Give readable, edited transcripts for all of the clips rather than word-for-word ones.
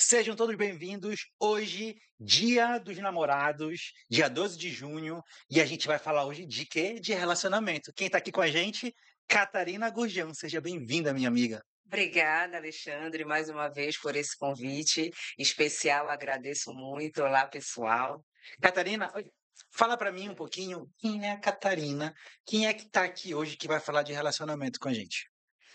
Sejam todos bem-vindos. Hoje, Dia dos Namorados, dia 12 de junho, e a gente vai falar hoje de quê? De relacionamento. Quem tá aqui com a gente? Catarina Gurjão. Seja bem-vinda, minha amiga. Obrigada, Alexandre, mais uma vez por esse convite especial. Agradeço muito. Olá, pessoal. Catarina, fala pra mim um pouquinho quem é a Catarina, quem é que tá aqui hoje que vai falar de relacionamento com a gente?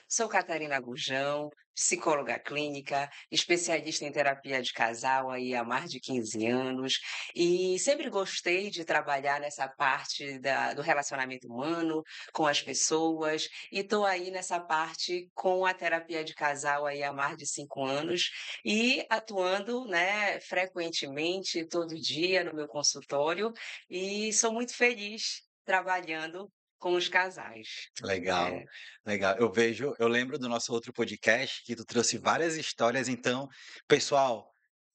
Sou Catarina Gurjão, psicóloga clínica, especialista em terapia de casal aí há mais de 15 anos, e sempre gostei de trabalhar nessa parte do relacionamento humano com as pessoas, e estou aí nessa parte com a terapia de casal aí há mais de 5 anos, e atuando, né, frequentemente, todo dia no meu consultório, e sou muito feliz trabalhando com os casais. Legal, É. legal. Eu lembro do nosso outro podcast que tu trouxe várias histórias, então, pessoal,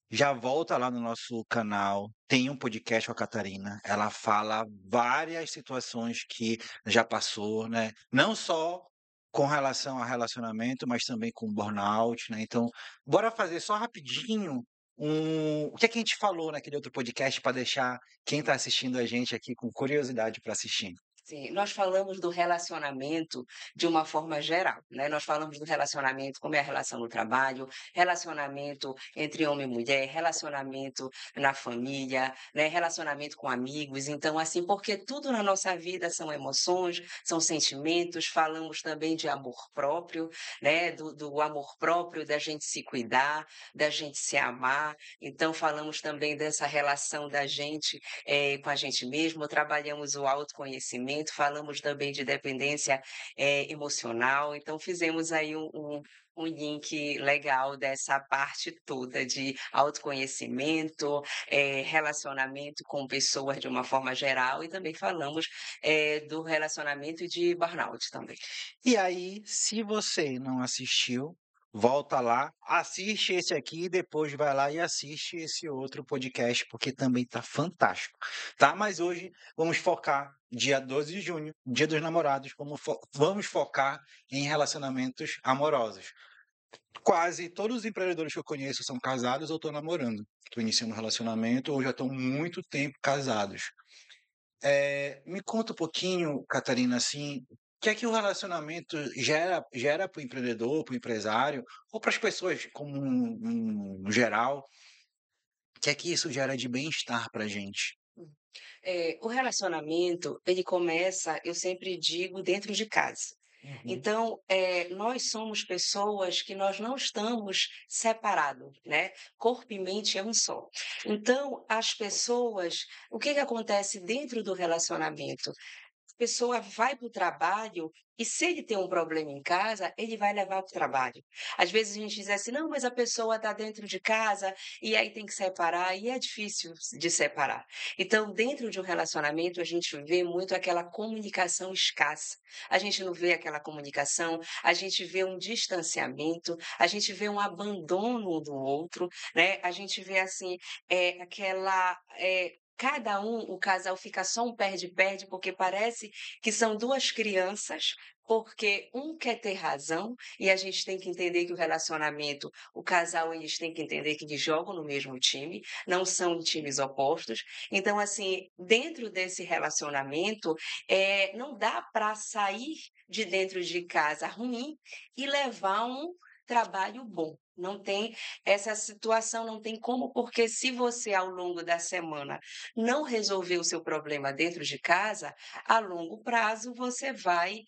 já volta lá no nosso canal, tem um podcast com a Catarina, ela fala várias situações que já passou, né, não só com relação a relacionamento, mas também com burnout, né, então, bora fazer só rapidinho o que é que a gente falou naquele outro podcast para deixar quem está assistindo a gente aqui com curiosidade para assistir. Sim, nós falamos do relacionamento de uma forma geral, né, nós falamos do relacionamento, como é a relação no trabalho, relacionamento entre homem e mulher, relacionamento na família, né, relacionamento com amigos, então, assim, porque tudo na nossa vida são emoções, são sentimentos, falamos também de amor próprio, né, do amor próprio, da gente se cuidar, da gente se amar, então falamos também dessa relação da gente com a gente mesmo, trabalhamos o autoconhecimento, falamos também de dependência, emocional, então fizemos aí um link legal dessa parte toda de autoconhecimento, relacionamento com pessoas de uma forma geral e também falamos, do relacionamento de burnout também. E aí, se você não assistiu, volta lá, assiste esse aqui e depois vai lá e assiste esse outro podcast, porque também tá fantástico, tá? Mas hoje vamos focar, dia 12 de junho, Dia dos Namorados, vamos focar em relacionamentos amorosos. Quase todos os empreendedores que eu conheço são casados ou estão namorando. Estão iniciando um relacionamento ou já estão muito tempo casados. Me conta um pouquinho, Catarina, assim, o que é que o relacionamento gera para o empreendedor, para o empresário, ou para as pessoas como um geral, o que é que isso gera de bem-estar para a gente? O relacionamento, ele começa, eu sempre digo, dentro de casa. Uhum. Então, nós somos pessoas que nós não estamos separados, né? Corpo e mente é um só. Então, as pessoas, o que que acontece dentro do relacionamento? Pessoa vai para o trabalho e se ele tem um problema em casa, ele vai levar para o trabalho. Às vezes a gente diz assim: "Não, mas a pessoa está dentro de casa e aí tem que separar", e é difícil de separar. Então, dentro de um relacionamento, a gente vê muito aquela comunicação escassa. A gente não vê aquela comunicação, a gente vê um distanciamento, a gente vê um abandono um do outro, né, a gente vê assim, cada um, o casal fica só um perde-perde, porque parece que são 2 crianças, porque um quer ter razão, e a gente tem que entender que o relacionamento, o casal, eles têm que entender que eles jogam no mesmo time, não são em times opostos. Então, assim, dentro desse relacionamento, não dá para sair de dentro de casa ruim e levar um trabalho bom. Não tem essa situação, não tem como, porque se você, ao longo da semana, não resolver o seu problema dentro de casa, a longo prazo você vai,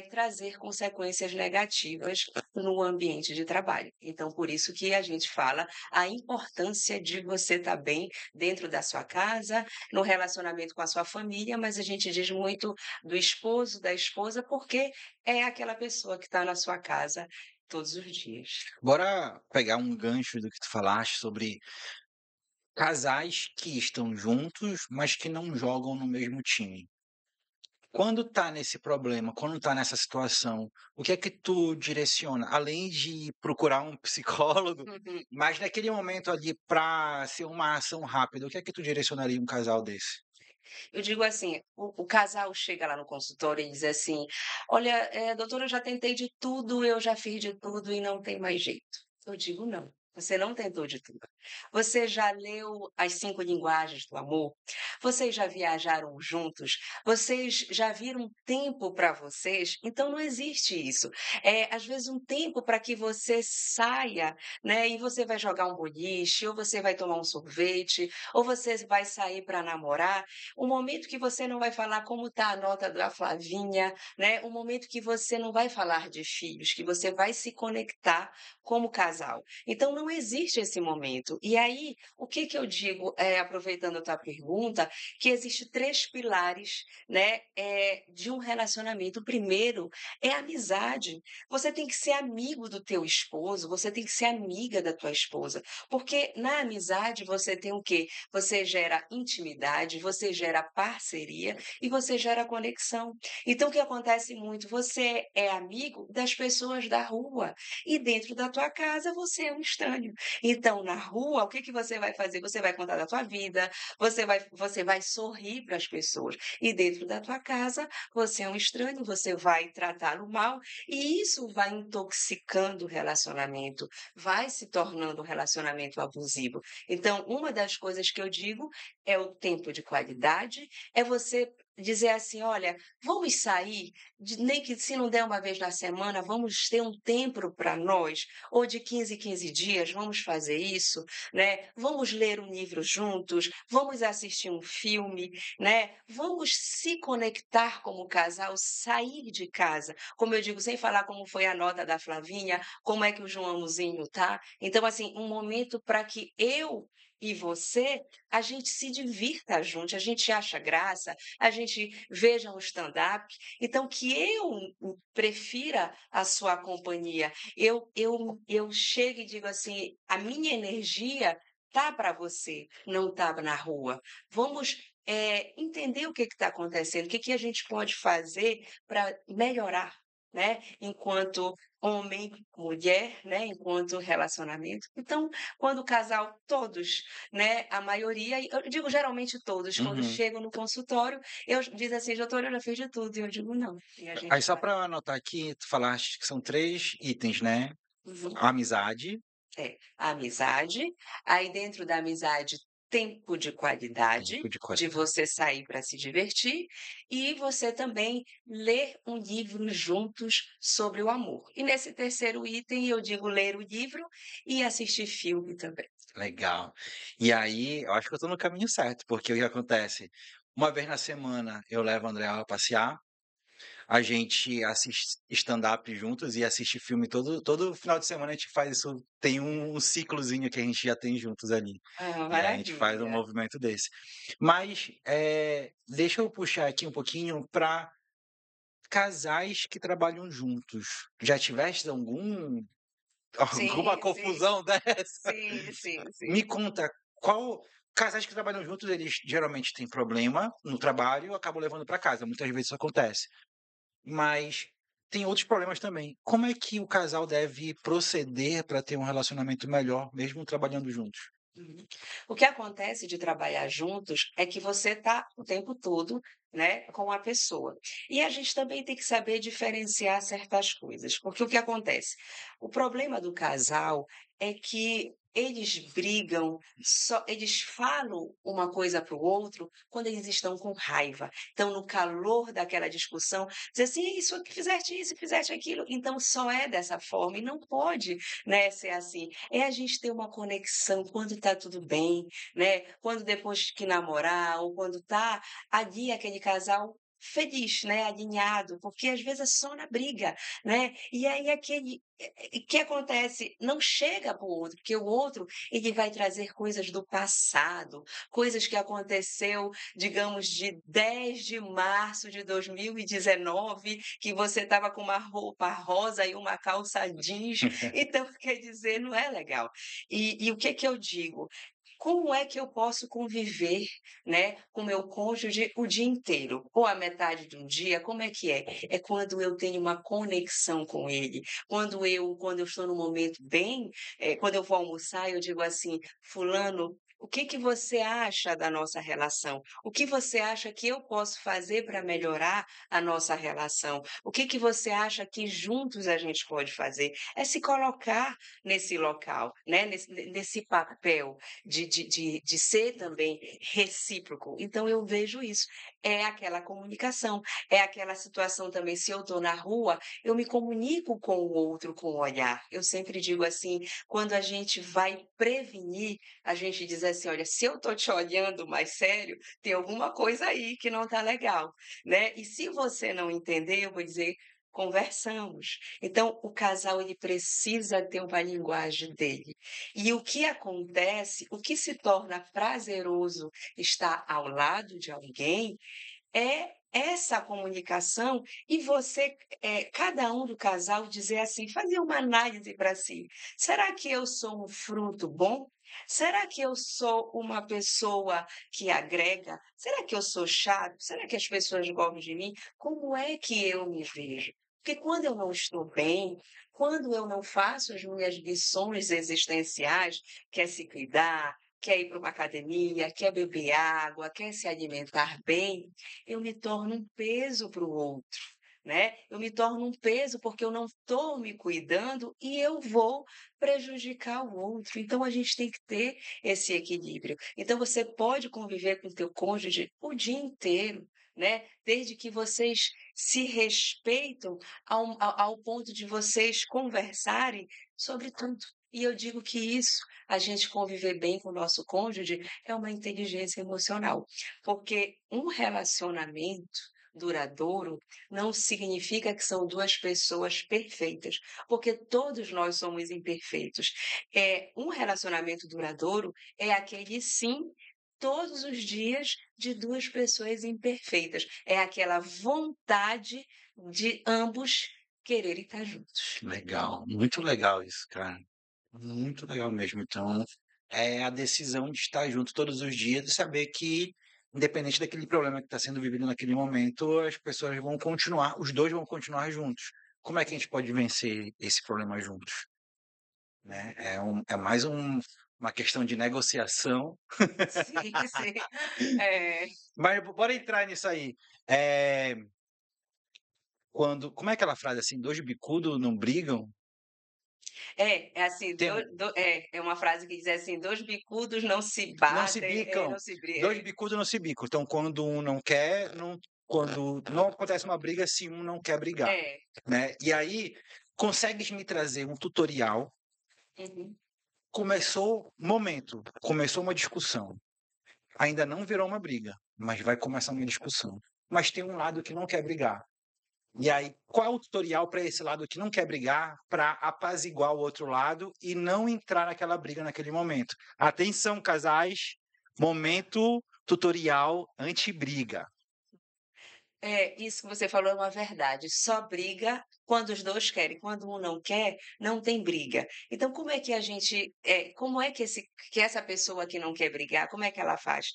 trazer consequências negativas no ambiente de trabalho. Então, por isso que a gente fala a importância de você estar bem dentro da sua casa, no relacionamento com a sua família, mas a gente diz muito do esposo, da esposa, porque é aquela pessoa que está na sua casa todos os dias. Bora pegar um gancho do que tu falaste sobre casais que estão juntos, mas que não jogam no mesmo time. Quando tá nesse problema, quando tá nessa situação, o que é que tu direciona? Além de procurar um psicólogo, mas naquele momento ali para ser uma ação rápida, o que é que tu direcionaria um casal desse? Eu digo assim, o casal chega lá no consultório e diz assim: "Olha, doutora, eu já tentei de tudo, eu já fiz de tudo e não tem mais jeito". Eu digo: "Não". Você não tentou de tudo. Você já leu as 5 linguagens do amor? Vocês já viajaram juntos? Vocês já viram um tempo para vocês? Então não existe isso. Às vezes um tempo para que você saia, né, e você vai jogar um boliche, ou você vai tomar um sorvete, ou você vai sair para namorar. Um momento que você não vai falar como está a nota da Flavinha, né, um momento que você não vai falar de filhos, que você vai se conectar como casal. Então não existe esse momento. E aí, o que que eu digo, aproveitando a tua pergunta, que existe 3 pilares, né, de um relacionamento. O primeiro é a amizade. Você tem que ser amigo do teu esposo, você tem que ser amiga da tua esposa, porque na amizade você tem o quê? Você gera intimidade, você gera parceria e você gera conexão. Então o que acontece muito? Você é amigo das pessoas da rua e dentro da tua casa você é um estranho. Então, na rua, o que que você vai fazer? Você vai contar da tua vida, você vai sorrir para as pessoas. E dentro da tua casa, você é um estranho, você vai tratá-lo mal, e isso vai intoxicando o relacionamento, vai se tornando um relacionamento abusivo. Então, uma das coisas que eu digo é o tempo de qualidade, é você dizer assim: olha, vamos sair, nem que se não der uma vez na semana, vamos ter um tempo para nós, ou de 15 em 15 dias, vamos fazer isso, né? Vamos ler um livro juntos, vamos assistir um filme, né? Vamos se conectar como casal, sair de casa. Como eu digo, sem falar como foi a nota da Flavinha, como é que o Joãozinho tá. Então, assim, um momento para que eu e você, a gente se divirta junto, a gente acha graça, a gente veja um stand-up. Então, que eu prefira a sua companhia, eu chego e digo assim: "A minha energia tá para você, não tá na rua. Vamos, entender o que está acontecendo, o que que a gente pode fazer para melhorar, né, enquanto homem, mulher, né, enquanto relacionamento". Então, quando o casal todos, né, a maioria, e eu digo geralmente todos, quando Uhum. chegam no consultório, eu diz assim: "Doutora, eu já fiz de tudo", e eu digo: "Não", e a Aí gente só vai. para eu anotar aqui, tu falaste que são 3 itens, né? Uhum. A amizade, A amizade, aí dentro da amizade, tempo de qualidade, tempo de de qualidade. você sair para se divertir, e você também ler um livro juntos sobre o amor. E nesse terceiro item eu digo ler o livro e assistir filme também. Legal. E aí, eu acho que eu tô no caminho certo, porque o que acontece? Uma vez na semana eu levo a Andrea a passear, a gente assiste stand-up juntos e assiste filme todo final de semana a gente faz isso, tem um ciclozinho que a gente já tem juntos ali. Ah, E aí a gente faz um maravilha. movimento desse. Mas, deixa eu puxar aqui um pouquinho para casais que trabalham juntos. Já tiveste alguma Sim, sim. confusão dessa? Sim, sim, sim. Me conta, qual casais que trabalham juntos, eles geralmente têm problema no trabalho e acabam levando para casa, muitas vezes isso acontece. Mas tem outros problemas também. Como é que o casal deve proceder para ter um relacionamento melhor, mesmo trabalhando juntos? Uhum. O que acontece de trabalhar juntos é que você está o tempo todo, né, com a pessoa. E a gente também tem que saber diferenciar certas coisas, porque o que acontece? O problema do casal é que eles brigam, só eles falam uma coisa para o outro quando eles estão com raiva. Então, no calor daquela discussão, diz assim: isso, fizeste isso, fizeste aquilo. Então, só é dessa forma e não pode, né, ser assim. É a gente ter uma conexão quando está tudo bem, né? Quando depois que namorar, ou quando tá ali aquele casal feliz, né? Alinhado, porque às vezes é só na briga, né? E aí que acontece? Não chega para o outro, porque o outro ele vai trazer coisas do passado, coisas que aconteceu, digamos, de 10 de março de 2019, que você estava com uma roupa rosa e uma calça jeans. Então, quer dizer, não é legal. E o que que eu digo? Como é que eu posso conviver, né, com meu cônjuge o dia inteiro, ou a metade de um dia, como é que é? É quando eu tenho uma conexão com ele, quando eu estou num momento bem, quando eu vou almoçar, eu digo assim: "Fulano, O que que você acha da nossa relação? O que você acha que eu posso fazer para melhorar a nossa relação? O que que você acha que juntos a gente pode fazer? É se colocar nesse local, né? Nesse papel de ser também recíproco. Então, eu vejo isso. É aquela comunicação, é aquela situação também. Se eu estou na rua, eu me comunico com o outro com o olhar. Eu sempre digo assim: quando a gente vai prevenir, a gente diz assim: olha, se eu estou te olhando mais sério, tem alguma coisa aí que não está legal, né? E se você não entender, eu vou dizer: conversamos. Então, o casal ele precisa ter uma linguagem dele. E o que acontece, o que se torna prazeroso estar ao lado de alguém é essa comunicação e você, cada um do casal dizer assim, fazer uma análise para si. Será que eu sou um fruto bom? Será que eu sou uma pessoa que agrega? Será que eu sou chato? Será que as pessoas gostam de mim? Como é que eu me vejo? Porque quando eu não estou bem, quando eu não faço as minhas lições existenciais, que é se cuidar, quer ir para uma academia, quer beber água, quer se alimentar bem, eu me torno um peso para o outro, né? Eu me torno um peso porque eu não estou me cuidando e eu vou prejudicar o outro. Então a gente tem que ter esse equilíbrio. Então você pode conviver com o teu cônjuge o dia inteiro, né? Desde que vocês se respeitam ao ponto de vocês conversarem sobre tudo. E eu digo que isso, a gente conviver bem com o nosso cônjuge, é uma inteligência emocional. Porque um relacionamento duradouro não significa que são duas pessoas perfeitas, porque todos nós somos imperfeitos. Um relacionamento duradouro é aquele sim, todos os dias de duas pessoas imperfeitas. É aquela vontade de ambos quererem estar juntos. Legal, muito legal isso, cara. Muito legal mesmo. Então, é a decisão de estar junto todos os dias e saber que, independente daquele problema que está sendo vivido naquele momento, as pessoas vão continuar, os dois vão continuar juntos. Como é que a gente pode vencer esse problema juntos? Né? É mais uma questão de negociação. Sim, sim. É. Mas bora entrar nisso aí. É, como é aquela frase assim, dois bicudos não brigam? É assim, Tem um, é uma frase que diz assim: "2 bicudos não se não se batem", bicam, não se bri dois bicudos não se bicam. Então, quando um não quer, quando não acontece uma briga se um não quer brigar, é. né? E aí, consegues me trazer um tutorial? Uhum. Começou uma discussão. Ainda não virou uma briga, mas vai começar uma discussão. Mas tem um lado que não quer brigar. E aí, qual é o tutorial para esse lado que não quer brigar, para apaziguar o outro lado e não entrar naquela briga naquele momento? Atenção, casais, momento tutorial anti-briga. É, isso que você falou é uma verdade, só briga quando os 2 querem, quando um não quer, não tem briga. Então como é que a gente, como é que essa pessoa que não quer brigar, como é que ela faz?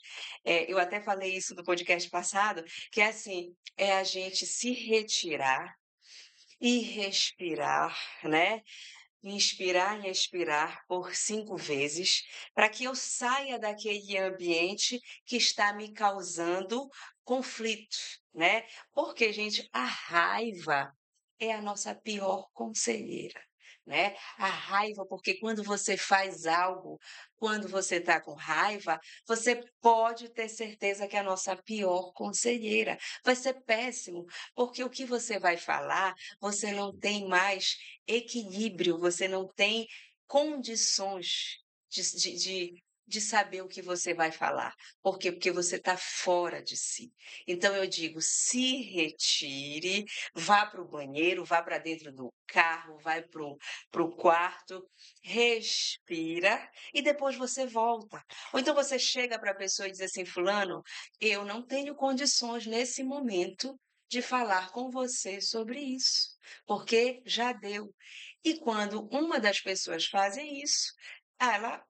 Eu até falei isso no podcast passado, que é assim, é a gente se retirar e respirar, né? Inspirar e expirar por 5 vezes, para que eu saia daquele ambiente que está me causando conflito, né. Porque, gente, a raiva é a nossa pior conselheira, né. A raiva, porque quando você faz algo, quando você está com raiva, você pode ter certeza que é a nossa pior conselheira. Vai ser péssimo, porque o que você vai falar, você não tem mais equilíbrio, você não tem condições de saber o que você vai falar. Por quê? Porque você está fora de si. Então eu digo, se retire, vá para o banheiro, vá para dentro do carro, vai para o quarto, respira e depois você volta. Ou então você chega para a pessoa e diz assim, fulano, eu não tenho condições nesse momento de falar com você sobre isso, porque já deu. E quando uma das pessoas fazem isso, ela,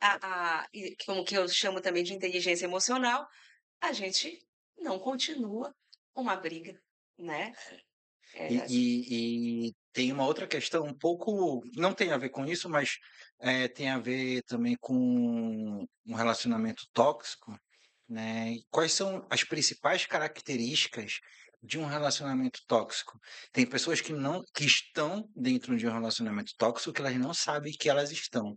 como que eu chamo também de inteligência emocional, a gente não continua uma briga, né? E, É assim. Tem uma outra questão um pouco não tem a ver com isso, mas, tem a ver também com um relacionamento tóxico, né, e quais são as principais características de um relacionamento tóxico? Tem pessoas que estão dentro de um relacionamento tóxico que elas não sabem que elas estão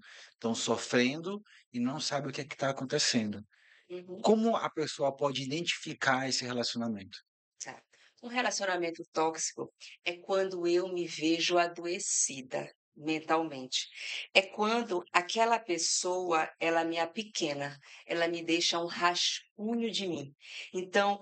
sofrendo e não sabem o que é que está acontecendo. Uhum. Como a pessoa pode identificar esse relacionamento? Tá. Um relacionamento tóxico é quando eu me vejo adoecida mentalmente. É quando aquela pessoa, ela me apequena, ela me deixa um rascunho de mim. Então,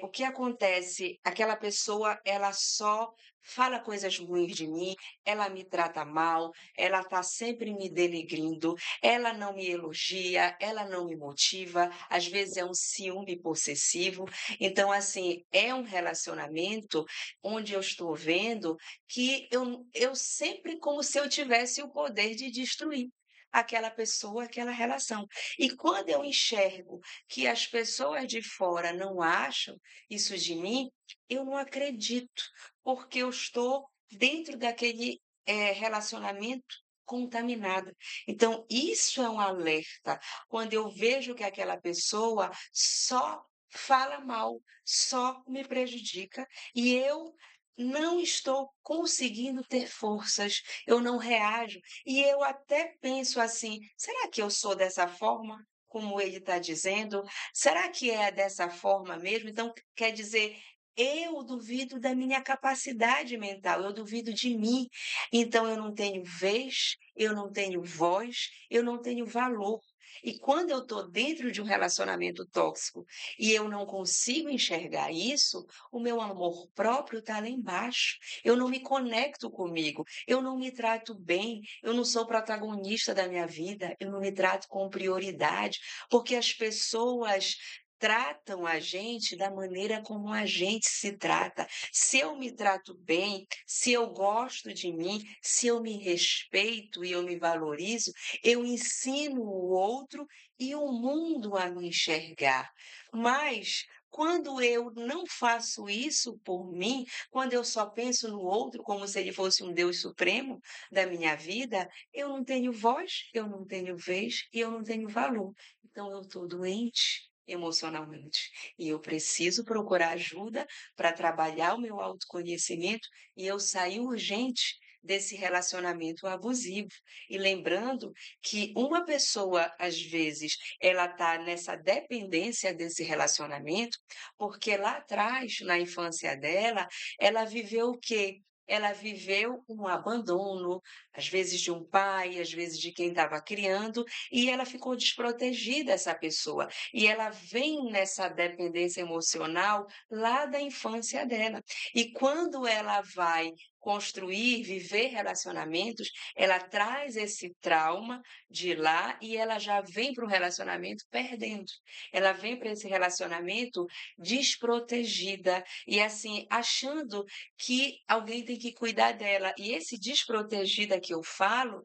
o que acontece? Aquela pessoa, ela só fala coisas ruins de mim, ela me trata mal, ela está sempre me denegrindo, ela não me elogia, ela não me motiva, às vezes é um ciúme possessivo. Então, assim, é um relacionamento onde eu estou vendo que eu sempre como se eu tivesse o poder de destruir aquela pessoa, aquela relação. E quando eu enxergo que as pessoas de fora não acham isso de mim, eu não acredito, porque eu estou dentro daquele, relacionamento contaminada. Então isso é um alerta, quando eu vejo que aquela pessoa só fala mal, só me prejudica e eu não estou conseguindo ter forças, eu não reajo e eu até penso assim: será que eu sou dessa forma? Como ele está dizendo, será que é dessa forma mesmo? Então, quer dizer, eu duvido da minha capacidade mental, eu duvido de mim. Então, eu não tenho vez, eu não tenho voz, eu não tenho valor. E quando eu estou dentro de um relacionamento tóxico e eu não consigo enxergar isso, o meu amor próprio está lá embaixo. Eu não me conecto comigo, eu não me trato bem, eu não sou protagonista da minha vida, eu não me trato com prioridade, porque as pessoas tratam a gente da maneira como a gente se trata. Se eu me trato bem, se eu gosto de mim, se eu me respeito e eu me valorizo, eu ensino o outro e o mundo a me enxergar. Mas quando eu não faço isso por mim, quando eu só penso no outro como se ele fosse um Deus supremo da minha vida, eu não tenho voz, eu não tenho vez e eu não tenho valor. Então eu estou doente emocionalmente e eu preciso procurar ajuda para trabalhar o meu autoconhecimento e eu sair urgente desse relacionamento abusivo. E lembrando que uma pessoa, às vezes, ela está nessa dependência desse relacionamento, porque lá atrás, na infância dela, ela viveu o quê? Ela viveu um abandono, às vezes de um pai, às vezes de quem estava criando, e ela ficou desprotegida, essa pessoa. E ela vem nessa dependência emocional lá da infância dela. E quando ela vai construir, viver relacionamentos, ela traz esse trauma de lá e ela já vem para o relacionamento perdendo. Ela vem para esse relacionamento desprotegida e assim, achando que alguém tem que cuidar dela. E esse desprotegida que eu falo,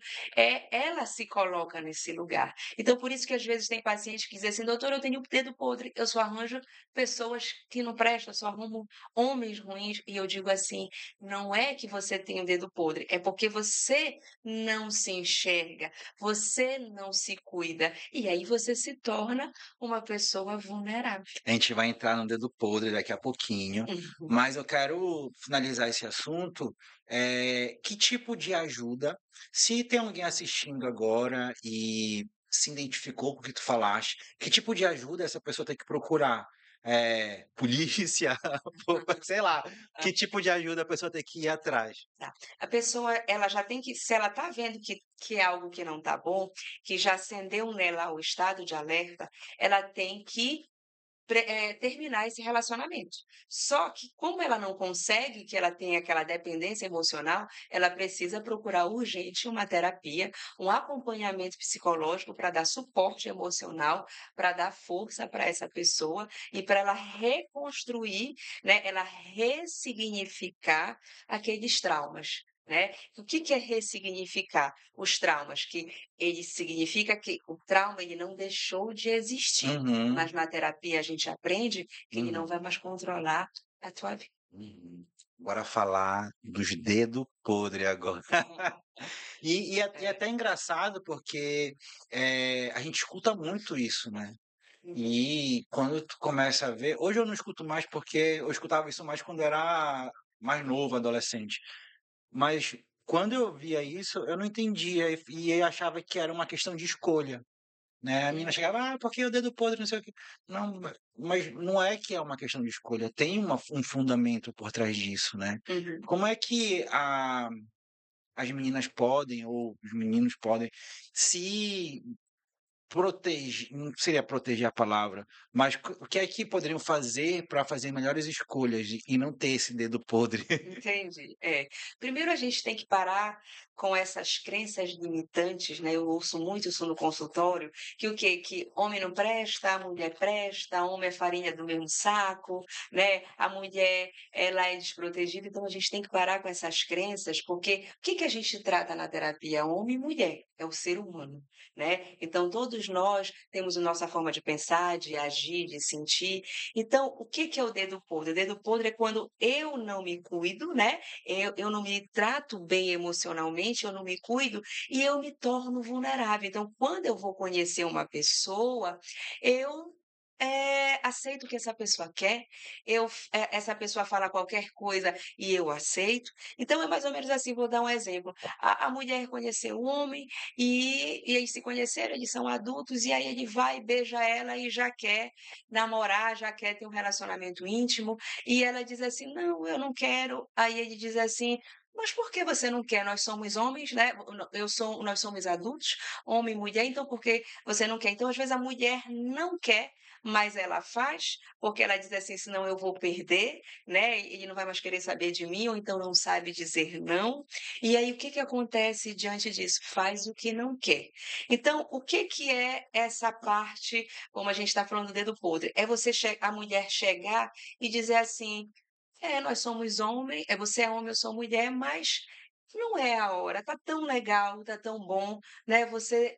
ela se coloca nesse lugar. Então, por isso que às vezes tem pacientes que dizem assim, doutor, eu tenho o dedo podre, eu só arranjo pessoas que não prestam, eu só arrumo homens ruins. E eu digo assim, não é que você tem o dedo podre, é porque você não se enxerga, você não se cuida, e aí você se torna uma pessoa vulnerável. A gente vai entrar no dedo podre daqui a pouquinho, Uhum. mas eu quero finalizar esse assunto, que tipo de ajuda se tem alguém assistindo agora e se identificou com o que tu falaste, que tipo de ajuda essa pessoa tem que procurar? Polícia, sei lá, que tipo de ajuda a pessoa tem que ir atrás? Tá. A pessoa, ela já tem que se ela está vendo que é algo que não está bom, que já acendeu nela o estado de alerta, ela tem que terminar esse relacionamento. Só que como ela não consegue, que ela tem aquela dependência emocional, ela precisa procurar urgente uma terapia, um acompanhamento psicológico para dar suporte emocional, para dar força para essa pessoa e para ela reconstruir, né, ela ressignificar aqueles traumas. Né? O que que é ressignificar os traumas? Que ele significa que o trauma ele não deixou de existir, Uhum, mas na terapia a gente aprende que ele não uhum, vai mais controlar a tua vida. uhum. Bora falar dos dedo podre agora. E é É. até engraçado porque, a gente escuta muito isso, né. Uhum. E quando tu começa a ver hoje eu não escuto mais, porque eu escutava isso mais quando era mais novo, adolescente. Mas quando eu via isso, eu não entendia e eu achava que era uma questão de escolha, né. A menina Uhum. chegava: "Ah, porque o dedo podre, não sei o quê". Não, mas não é que é uma questão de escolha, tem um fundamento por trás disso, né. Uhum. Como é que as meninas podem ou os meninos podem se não seria proteger a palavra, mas o que é que poderiam fazer para fazer melhores escolhas e não ter esse dedo podre? Entendi. É. Primeiro a gente tem que parar com essas crenças limitantes, né, eu ouço muito isso no consultório, que o quê? Que homem não presta, mulher presta, homem é farinha do mesmo saco, né, a mulher, ela é desprotegida, então a gente tem que parar com essas crenças, porque o que que a gente trata na terapia? Homem e mulher, é o ser humano, né, então todos nós temos a nossa forma de pensar, de agir, de sentir, então, o que que é o dedo podre? O dedo podre é quando eu não me cuido, né, eu não me trato bem emocionalmente, eu não me cuido e eu me torno vulnerável. Então, quando eu vou conhecer uma pessoa, eu, aceito o que essa pessoa quer, essa pessoa fala qualquer coisa e eu aceito. Então é mais ou menos assim, vou dar um exemplo, a mulher conheceu o homem e eles se conheceram, eles são adultos, e aí ele vai e beija ela e já quer namorar, já quer ter um relacionamento íntimo, e ela diz assim: "Não, eu não quero". Aí ele diz assim: "Mas por que você não quer? Nós somos homens, né, nós somos adultos, homem e mulher, então por que você não quer?". Então, às vezes, a mulher não quer, mas ela faz, porque ela diz assim: "Senão eu vou perder, né, e ele não vai mais querer saber de mim", ou então não sabe dizer não. E aí o que que acontece diante disso? Faz o que não quer. Então, o que que é essa parte, como a gente está falando do dedo podre? É você a mulher chegar e dizer assim: "É, nós somos homem, você é homem, eu sou mulher, mas não é a hora, tá tão legal, tá tão bom, né, você,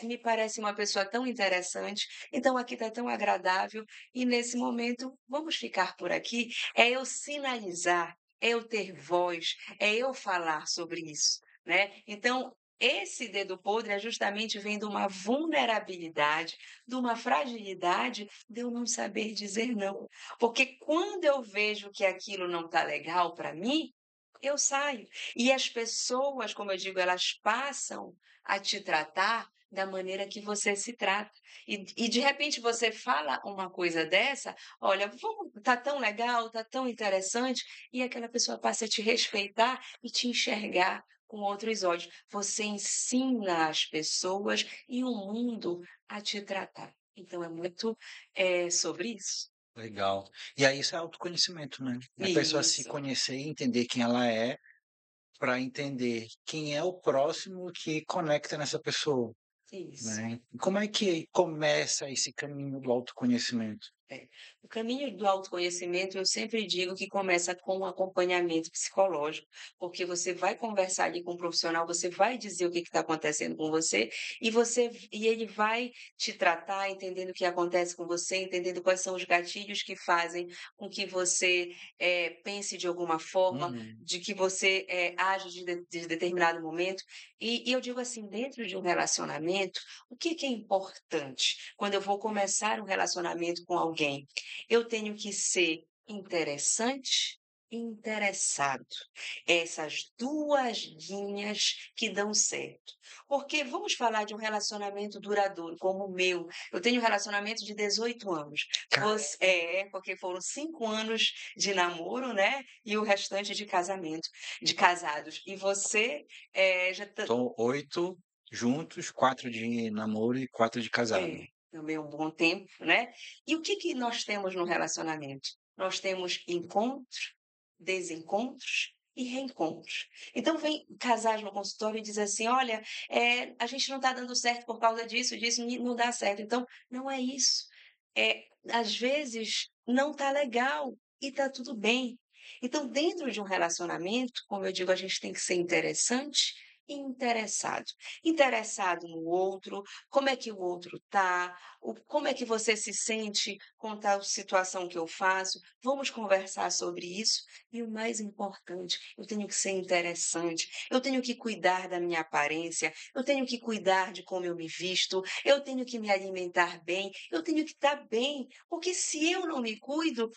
me parece uma pessoa tão interessante, então aqui tá tão agradável e nesse momento vamos ficar por aqui". É eu sinalizar, é eu ter voz, é eu falar sobre isso, né. Então, esse dedo podre é justamente vem de uma vulnerabilidade, de uma fragilidade de eu não saber dizer não. Porque quando eu vejo que aquilo não está legal para mim, eu saio. E as pessoas, como eu digo, elas passam a te tratar da maneira que você se trata. E de repente você fala uma coisa dessa, olha, vamos, tá tão legal, tá tão interessante, e aquela pessoa passa a te respeitar e te enxergar com outros olhos. Você ensina as pessoas e o mundo a te tratar. Então é muito sobre isso. Legal. E aí isso é autoconhecimento, né. É a pessoa se Isso, conhecer e entender quem ela é, para entender quem é o próximo que conecta nessa pessoa, isso. né. E como é que começa esse caminho do autoconhecimento? É. O caminho do autoconhecimento, eu sempre digo que começa com um acompanhamento psicológico, porque você vai conversar ali com um profissional, você vai dizer o que está acontecendo com você, e ele vai te tratar, entendendo o que acontece com você, entendendo quais são os gatilhos que fazem com que você pense de alguma forma, Uhum. de que você age de determinado momento. E eu digo assim, dentro de um relacionamento, o que que é importante quando eu vou começar um relacionamento com alguém? Eu tenho que ser interessante e interessado. Essas 2 linhas que dão certo. Porque vamos falar de um relacionamento duradouro, como o meu. Eu tenho um relacionamento de 18 anos. Porque foram 5 anos de namoro, né, e o restante de casamento, de casados. E você, já Então 8 juntos, 4 de namoro e 4 de casado. também um bom tempo, né. E o que que nós temos no relacionamento? Nós temos encontros, desencontros e reencontros. Então vem casais no consultório e diz assim: "Olha, a gente não está dando certo por causa disso, disso, não dá certo". Então, não é isso. Às vezes não está legal e está tudo bem. Então, dentro de um relacionamento, como eu digo, a gente tem que ser interessante interessado. Interessado no outro, como é que o outro tá, como é que você se sente com tal situação que eu faço, vamos conversar sobre isso. E o mais importante, eu tenho que ser interessante, eu tenho que cuidar da minha aparência, eu tenho que cuidar de como eu me visto, eu tenho que me alimentar bem, eu tenho que estar bem, porque se eu não me cuido,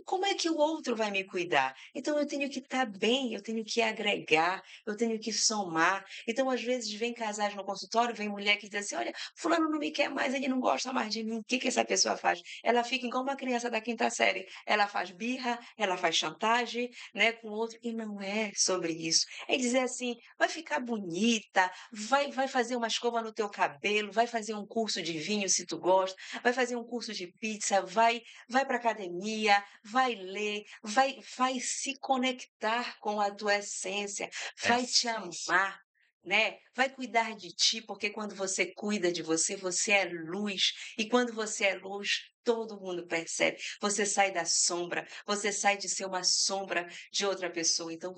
como é que o outro vai me cuidar? Então eu tenho que estar bem, eu tenho que agregar, eu tenho que somar. Então, às vezes, vem casais no consultório, vem mulher que diz assim: olha, fulano não me quer mais, ele não gosta mais de mim. O que que essa pessoa faz? Ela fica igual uma criança da quinta série. Ela faz birra, ela faz chantagem, né, com o outro, e não é sobre isso. É dizer assim: vai ficar bonita, vai fazer uma escova no teu cabelo, vai fazer um curso de vinho se tu gosta, vai fazer um curso de pizza, vai para academia, vai ler, vai se conectar com a tua essência, vai te Essência. amar, né? Vai cuidar de ti, porque quando você cuida de você, você é luz. E quando você é luz, todo mundo percebe. Você sai da sombra, você sai de ser uma sombra de outra pessoa. Então,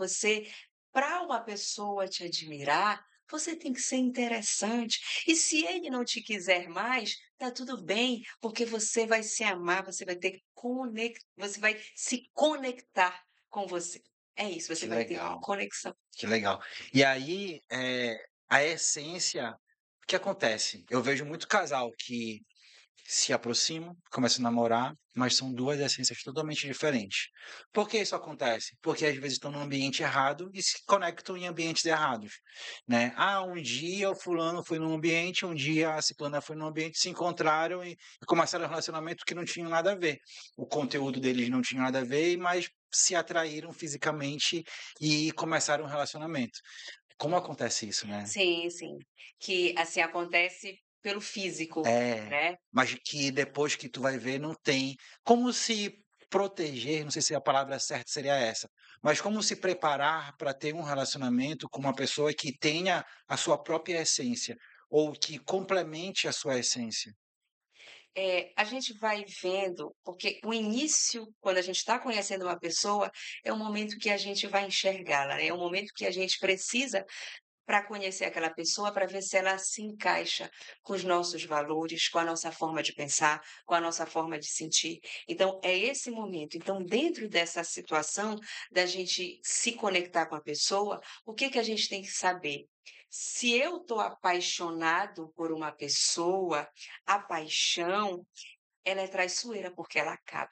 para uma pessoa te admirar, você tem que ser interessante. E se ele não te quiser mais, tá tudo bem, porque você vai se amar, você vai se conectar com você. É isso, você Que vai ter uma legal, conexão. que legal. E aí, a essência, o que acontece? Eu vejo muito casal que se aproximam, começam a namorar, mas são duas essências totalmente diferentes. Por que isso acontece? Porque às vezes estão no ambiente errado e se conectam em ambientes errados, né? Ah, um dia o fulano foi num ambiente, um dia a ciclana foi num ambiente, se encontraram e começaram um relacionamento que não tinha nada a ver. O conteúdo deles não tinha nada a ver, mas se atraíram fisicamente e começaram um relacionamento. Como acontece isso, né? Sim, sim. Que, assim, acontece pelo físico, É, né. mas que depois que tu vai ver não tem como se proteger, não sei se a palavra certa seria essa, mas como se preparar para ter um relacionamento com uma pessoa que tenha a sua própria essência, ou que complemente a sua essência. A gente vai vendo porque o início, quando a gente está conhecendo uma pessoa, é o momento que a gente vai enxergá-la, né, é o momento que a gente precisa para conhecer aquela pessoa, para ver se ela se encaixa com os nossos valores, com a nossa forma de pensar, com a nossa forma de sentir. Então, é esse momento. Então, dentro dessa situação da gente se conectar com a pessoa, o que que a gente tem que saber? Se eu estou apaixonado por uma pessoa, a paixão, ela é traiçoeira porque ela acaba.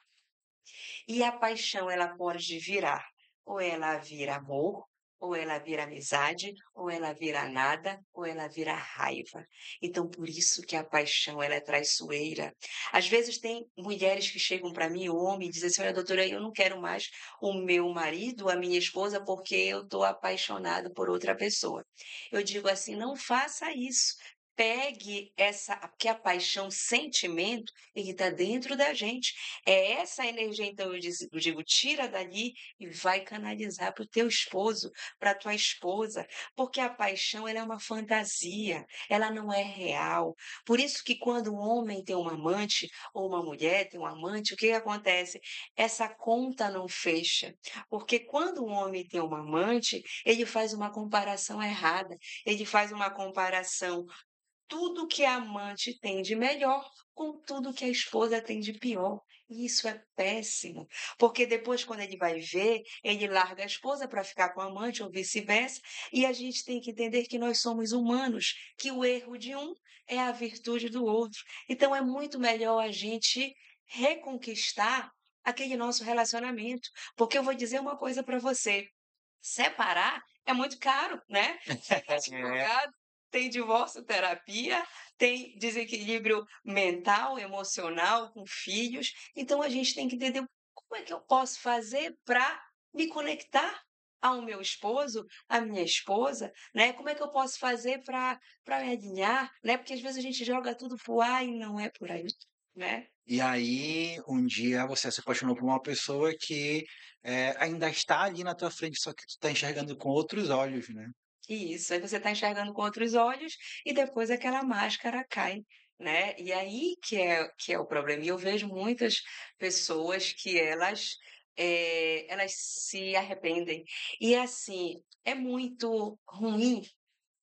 E a paixão ela pode virar, ou ela vira amor, ou ela vira amizade, ou ela vira nada, ou ela vira raiva. Então por isso que a paixão ela é traiçoeira. Às vezes tem mulheres que chegam para mim, homem, e dizem assim: "Olha, doutora, eu não quero mais o meu marido, a minha esposa, porque eu estou apaixonado por outra pessoa". Eu digo assim: "Não faça isso". Pegue essa, porque a paixão, sentimento, ele está dentro da gente. É essa energia, então eu digo, tira dali e vai canalizar para o teu esposo, para a tua esposa, porque a paixão ela é uma fantasia, ela não é real. Por isso que quando um homem tem uma amante ou uma mulher tem um amante, o que que acontece? Essa conta não fecha, porque quando um homem tem uma amante, ele faz uma comparação errada, ele faz uma comparação tudo que a amante tem de melhor com tudo que a esposa tem de pior. E isso é péssimo, porque depois, quando ele vai ver, ele larga a esposa para ficar com a amante ou vice-versa, e a gente tem que entender que nós somos humanos, que o erro de um é a virtude do outro. Então, é muito melhor a gente reconquistar aquele nosso relacionamento, porque eu vou dizer uma coisa para você. Separar é muito caro, né? Tem advogado, tem divórcio terapia, tem desequilíbrio mental, emocional, com filhos. Então a gente tem que entender como é que eu posso fazer para me conectar ao meu esposo, à minha esposa, né? Como é que eu posso fazer para me alinhar, né? Porque às vezes a gente joga tudo pro ar e não é por aí, né? E aí, um dia você se apaixonou por uma pessoa que, ainda está ali na tua frente, só que tu tá enxergando com outros olhos, né. Isso, aí você está enxergando com outros olhos e depois aquela máscara cai, né. E aí que é o problema. E eu vejo muitas pessoas que elas se arrependem. E assim, é muito ruim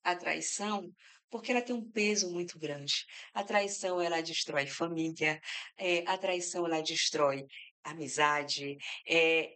a traição, porque ela tem um peso muito grande. A traição, ela destrói família, a traição, ela destrói amizade,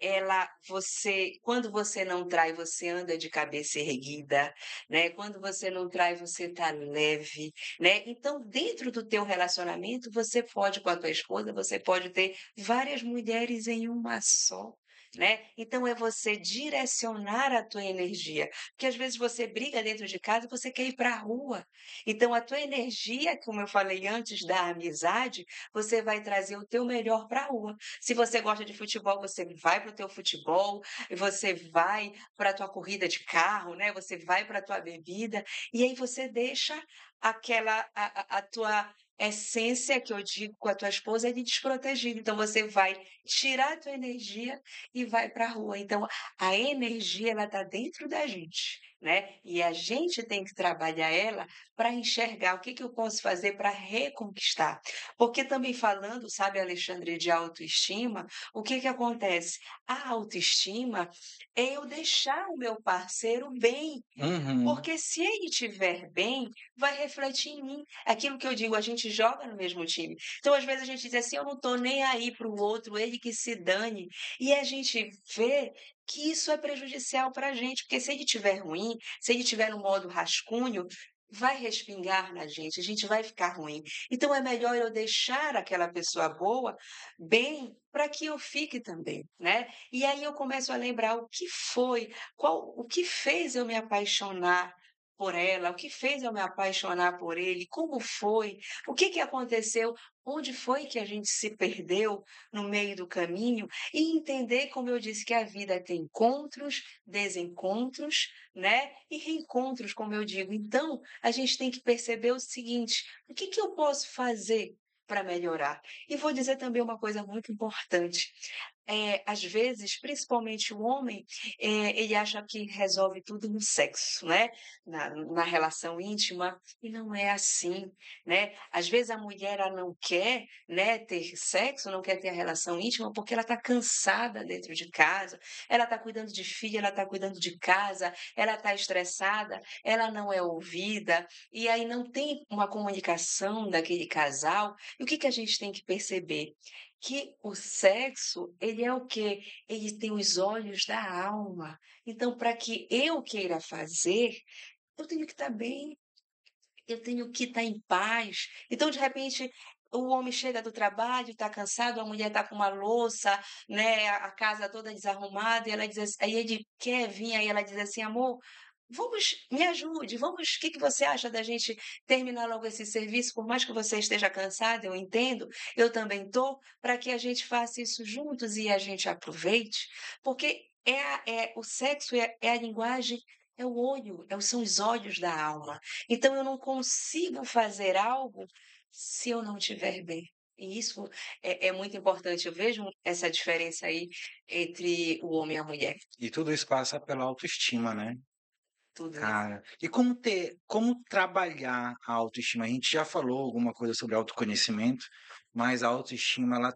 ela você quando você não trai, você anda de cabeça erguida, né, quando você não trai, você tá leve, né. Então, dentro do teu relacionamento, você pode com a tua esposa, você pode ter várias mulheres em uma só, né. Então é você direcionar a tua energia, porque às vezes você briga dentro de casa, você quer ir para a rua. Então a tua energia, como eu falei antes da amizade, você vai trazer o teu melhor para a rua. Se você gosta de futebol, você vai para o teu futebol, você vai para a tua corrida de carro, né, você vai para a tua bebida, e aí você deixa aquela a tua essência, que eu digo com a tua esposa, é de desprotegida. Então você vai tirar a tua energia e vai para a rua. Então a energia, ela está dentro da gente, né, e a gente tem que trabalhar ela para enxergar o que que eu posso fazer para reconquistar. Porque também falando, sabe, Alexandre, de autoestima, o que que acontece? A autoestima é eu deixar o meu parceiro bem, Uhum. porque se ele estiver bem, vai refletir em mim. Aquilo que eu digo, a gente joga no mesmo time. Então, às vezes, a gente diz assim: "Eu não estou nem aí para o outro, ele que se dane". E a gente vê que isso é prejudicial para a gente, porque se ele estiver ruim, se ele estiver no modo rascunho, vai respingar na gente, a gente vai ficar ruim. Então é melhor eu deixar aquela pessoa boa bem, para que eu fique também, né. E aí eu começo a lembrar o que foi, o que fez eu me apaixonar por ela, o que fez eu me apaixonar por ele, como foi, o que que aconteceu, onde foi que a gente se perdeu no meio do caminho, e entender, como eu disse, que a vida tem encontros, desencontros, né, e reencontros, como eu digo. Então, a gente tem que perceber o seguinte: o que que eu posso fazer para melhorar? E vou dizer também uma coisa muito importante. Às vezes, principalmente o homem, ele acha que resolve tudo no sexo, né, na relação íntima, e não é assim, né. Às vezes a mulher, ela não quer, né, ter sexo, não quer ter a relação íntima, porque ela está cansada dentro de casa, ela está cuidando de filho, ela está cuidando de casa, ela está estressada, ela não é ouvida, e aí não tem uma comunicação daquele casal. E o que que a gente tem que perceber? Que o sexo, ele é o quê? Ele tem os olhos da alma. Então, para que eu queira fazer, eu tenho que estar bem, eu tenho que estar em paz. Então, de repente, o homem chega do trabalho, está cansado, a mulher está com uma louça, né, a casa toda desarrumada, e ela diz assim, aí ele quer vir, aí ela diz assim: "Amor, vamos, me ajude, vamos, o que que você acha da gente terminar logo esse serviço? Por mais que você esteja cansado, eu entendo, eu também estou, para que a gente faça isso juntos e a gente aproveite", porque o sexo é a linguagem, é o olho, são os olhos da alma. Então eu não consigo fazer algo se eu não estiver bem. E isso é muito importante. Eu vejo essa diferença aí entre o homem e a mulher. E tudo isso passa pela autoestima, né? Tudo isso. Cara, e como trabalhar a autoestima? A gente já falou alguma coisa sobre autoconhecimento, mas a autoestima ela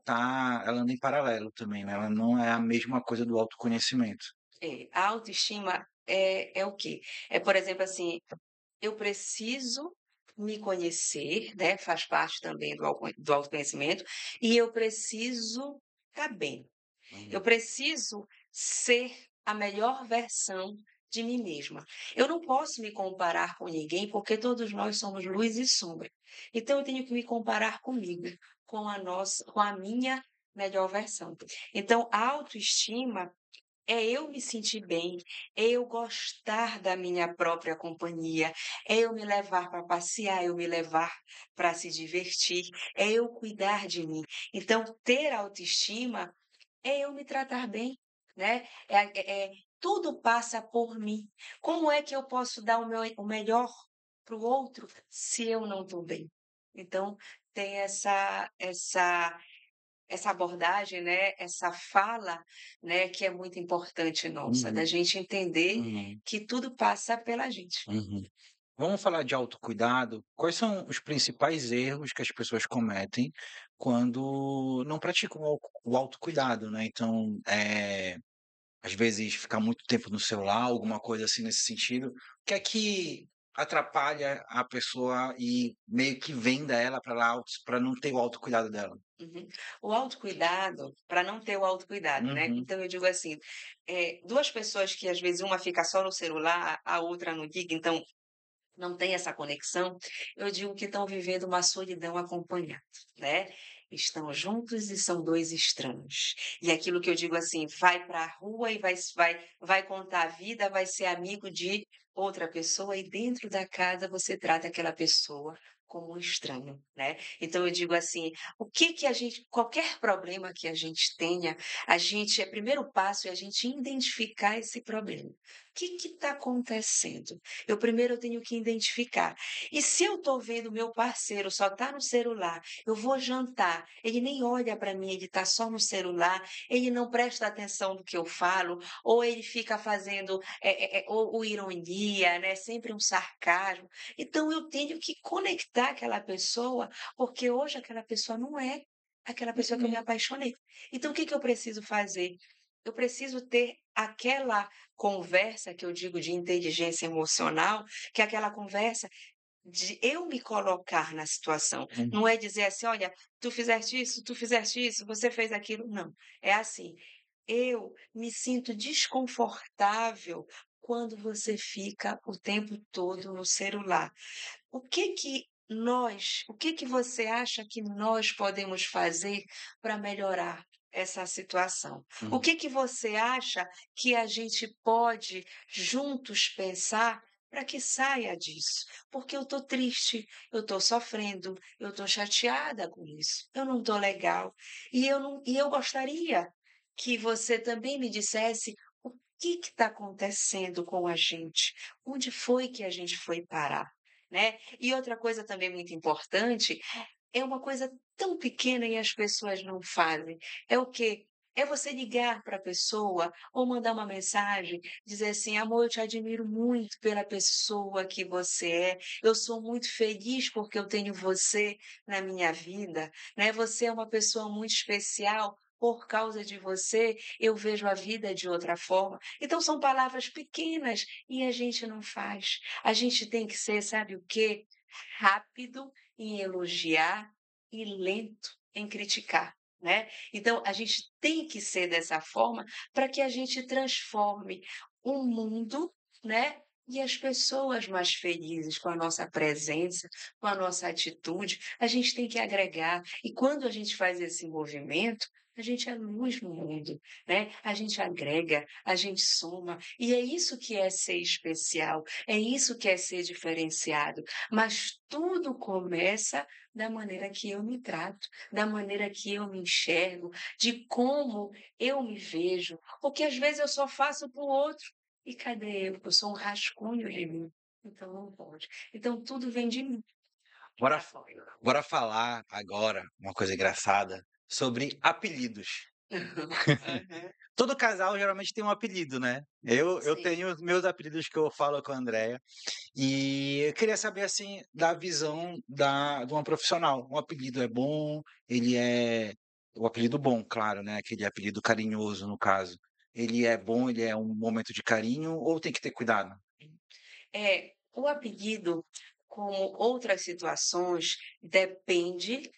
anda em paralelo também, né? Ela não é a mesma coisa do autoconhecimento. A autoestima é o quê? É, por exemplo, assim, eu preciso me conhecer, né, faz parte também do autoconhecimento, e eu preciso estar bem. Eu Uhum. preciso ser a melhor versão de mim mesma. Eu não posso me comparar com ninguém, porque todos nós somos luz e sombra. Então eu tenho que me comparar comigo, com a minha melhor versão. Então a autoestima é eu me sentir bem, é eu gostar da minha própria companhia, é eu me levar para passear, é eu me levar para se divertir, é eu cuidar de mim. Então, ter autoestima é eu me tratar bem, né? Tudo passa por mim. Como é que eu posso dar o melhor para o outro se eu não estou bem? Então, tem essa abordagem, né, essa fala, né, que é muito importante nossa, da Uhum, gente entender uhum, que tudo passa pela gente. uhum. Vamos falar de autocuidado? Quais são os principais erros que as pessoas cometem quando não praticam o autocuidado, né? Então, às vezes ficar muito tempo no celular, alguma coisa assim nesse sentido. O que é que atrapalha a pessoa e meio que venda ela para não ter o autocuidado dela. Uhum. O autocuidado, para não ter o autocuidado, né, Uhum, então eu digo assim, 2 pessoas que às vezes uma fica só no celular, a outra não liga, então não tem essa conexão, eu digo que estão vivendo uma solidão acompanhada, né. Estão juntos e são 2 estranhos. E aquilo que eu digo assim, vai para a rua e vai contar a vida, vai ser amigo de outra pessoa e dentro da casa você trata aquela pessoa como um estranho, né. Então eu digo assim, o que que a gente qualquer problema que a gente tenha, o primeiro passo é a gente identificar esse problema. O que está acontecendo? Eu tenho que identificar. E se eu estou vendo meu parceiro só está no celular, eu vou jantar, ele nem olha para mim, ele está só no celular, ele não presta atenção no que eu falo, ou ele fica fazendo ou ironia, né? Sempre um sarcasmo. Então eu tenho que conectar aquela pessoa, porque hoje aquela pessoa não é aquela pessoa que eu me uhum. apaixonei. Então o que que eu preciso fazer? Eu preciso ter aquela conversa que eu digo de inteligência emocional, que é aquela conversa de eu me colocar na situação. Hum. Não é dizer assim: "Olha, tu fizeste isso, você fez aquilo", não. É assim: "Eu me sinto desconfortável quando você fica o tempo todo no celular. O que que você acha que nós podemos fazer para melhorar essa situação? O Hum. que você acha que a gente pode juntos pensar para que saia disso? Porque eu estou triste, eu estou sofrendo, eu estou chateada com isso, eu não estou legal. E eu gostaria que você também me dissesse o que está acontecendo com a gente, onde foi que a gente foi parar, né? E outra coisa também muito importante, é uma coisa tão pequena e as pessoas não fazem. É o quê? É você ligar para a pessoa ou mandar uma mensagem, dizer assim: "Amor, eu te admiro muito pela pessoa que você é. Eu sou muito feliz porque eu tenho você na minha vida, né. Você é uma pessoa muito especial. Por causa de você, eu vejo a vida de outra forma". Então são palavras pequenas e a gente não faz. A gente tem que ser, sabe o quê? Rápido em elogiar e lento em criticar, né. Então a gente tem que ser dessa forma para que a gente transforme o mundo, né, e as pessoas mais felizes com a nossa presença, com a nossa atitude. A gente tem que agregar e quando a gente faz esse movimento, a gente é luz no mundo, né, a gente agrega, a gente soma, e é isso que é ser especial, é isso que é ser diferenciado. Mas tudo começa da maneira que eu me trato, da maneira que eu me enxergo, de como eu me vejo, porque às vezes eu só faço para o outro, e cadê eu? Eu sou um rascunho de mim, então não pode. Então tudo vem de mim Bora para fora. bora falar agora uma coisa engraçada sobre apelidos. Aham. Todo casal geralmente tem um apelido, né. Eu Sim. tenho os meus apelidos que eu falo com a Andrea, e eu queria saber, assim, da visão de uma profissional. Um apelido é bom, ele é o apelido bom, claro, né, aquele apelido carinhoso, no caso. Ele é bom, ele é um momento de carinho ou tem que ter cuidado? É, o apelido, como outras situações, depende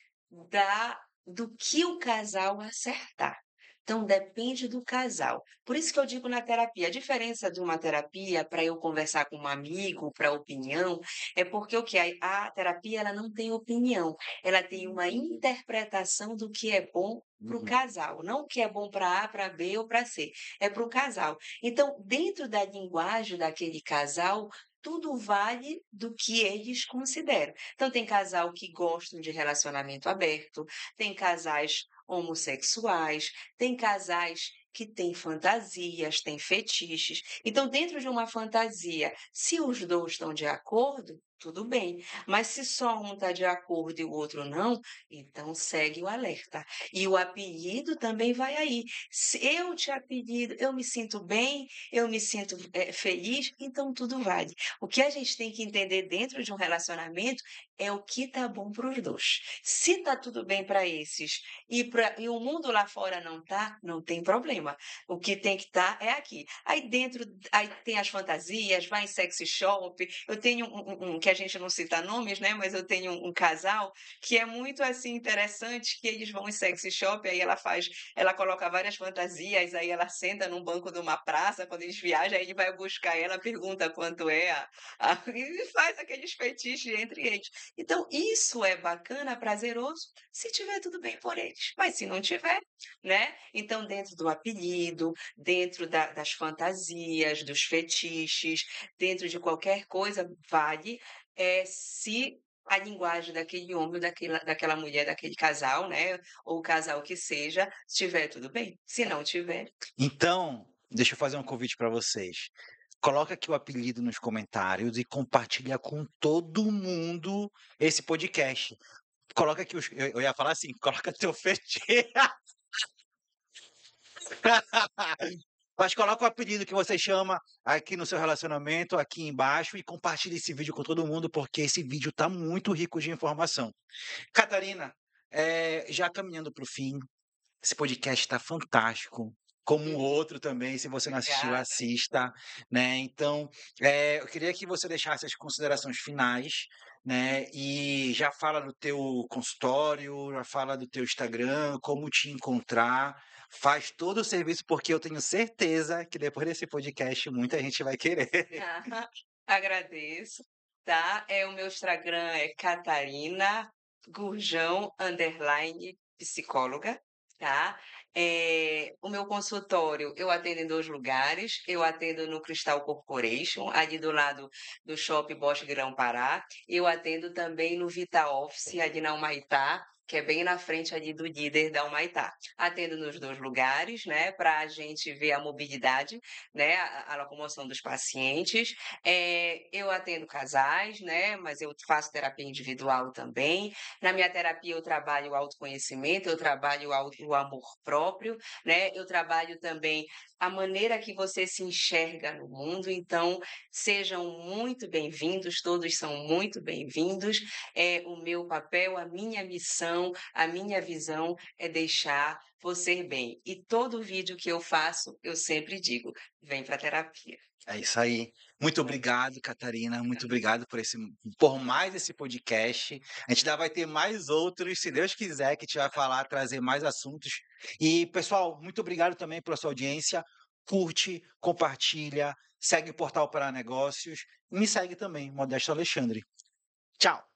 do que o casal acertar. Então, depende do casal. Por isso que eu digo na terapia, a diferença de uma terapia para eu conversar com um amigo, para opinião, é porque o que a terapia ela não tem opinião, ela tem uma interpretação do que é bom para o Uhum, casal, não o que é bom para A, para B ou para C, é para o casal. Então, dentro da linguagem daquele casal, tudo vale do que eles consideram. Então, tem casal que gostam de relacionamento aberto, tem casais homossexuais, tem casais que têm fantasias, têm fetiches. Então, dentro de uma fantasia, se os 2 estão de acordo, tudo bem. Mas se só um está de acordo e o outro não, então segue o alerta. E o apelido também vai aí. Se eu te apelido, eu me sinto bem, eu me sinto, feliz, então tudo vale. O que a gente tem que entender dentro de um relacionamento é o que tá bom para os 2. Se tá tudo bem para esses e o mundo lá fora não tá, não tem problema. O que tem que estar é aqui. Aí tem as fantasias, vai em sexy shop. Eu tenho que a gente não cita nomes, né, mas eu tenho um casal que é muito, assim, interessante, que eles vão em sexy shop, aí ela coloca várias fantasias, aí ela senta num banco de uma praça, quando eles viajam, aí ele vai buscar ela, pergunta quanto é e faz aqueles fetiches entre eles. Então isso é bacana, prazeroso, se tiver tudo bem por eles, mas se não tiver, né, então dentro do apelido, dentro das fantasias, dos fetiches, dentro de qualquer coisa, vale, se a linguagem daquele homem ou daquela mulher, daquele casal, né, ou o casal que seja, estiver tudo bem. Se não tiver, Então, deixa eu fazer um convite para vocês. Coloca aqui o apelido nos comentários e compartilha com todo mundo esse podcast. Coloca aqui eu ia falar assim, coloca teu fetiche. Mas coloca o apelido que você chama aqui no seu relacionamento, aqui embaixo, e compartilha esse vídeo com todo mundo, porque esse vídeo está muito rico de informação. Catarina, já caminhando para o fim, esse podcast está fantástico. Como o uhum, outro também, se você não assistiu, obrigada. assista, né? Então, eu queria que você deixasse as considerações finais, né? E já fala do teu consultório, já fala do teu Instagram, como te encontrar, faz todo o serviço, porque eu tenho certeza que depois desse podcast muita gente vai querer. Agradeço, tá? O meu Instagram é Catarina Gurjão underline psicóloga, tá? O meu consultório eu atendo em 2 lugares, eu atendo no Cristal Corporation, ali do lado do Shopping Bosch Grão-Pará, eu atendo também no Vita Office, ali na Humaitá, que é bem na frente ali do líder da Humaitá. Atendo nos 2 lugares, né, para a gente ver a mobilidade, né, a locomoção dos pacientes. Eu atendo casais, né, mas eu faço terapia individual também. Na minha terapia eu trabalho o autoconhecimento, eu trabalho o amor próprio, né, eu trabalho também a maneira que você se enxerga no mundo. Então, sejam muito bem-vindos, todos são muito bem-vindos. O meu papel, a minha missão, a minha visão é deixar você bem. E todo vídeo que eu faço, eu sempre digo: "Vem para terapia". É isso aí. Muito obrigado, Catarina. Muito obrigado por mais esse podcast. A gente ainda vai ter mais outros, se Deus quiser, que a gente vai falar, trazer mais assuntos. E, pessoal, muito obrigado também pela sua audiência. Curte, compartilha, segue o Portal para Negócios. Me segue também, Modesto Alexandre. Tchau!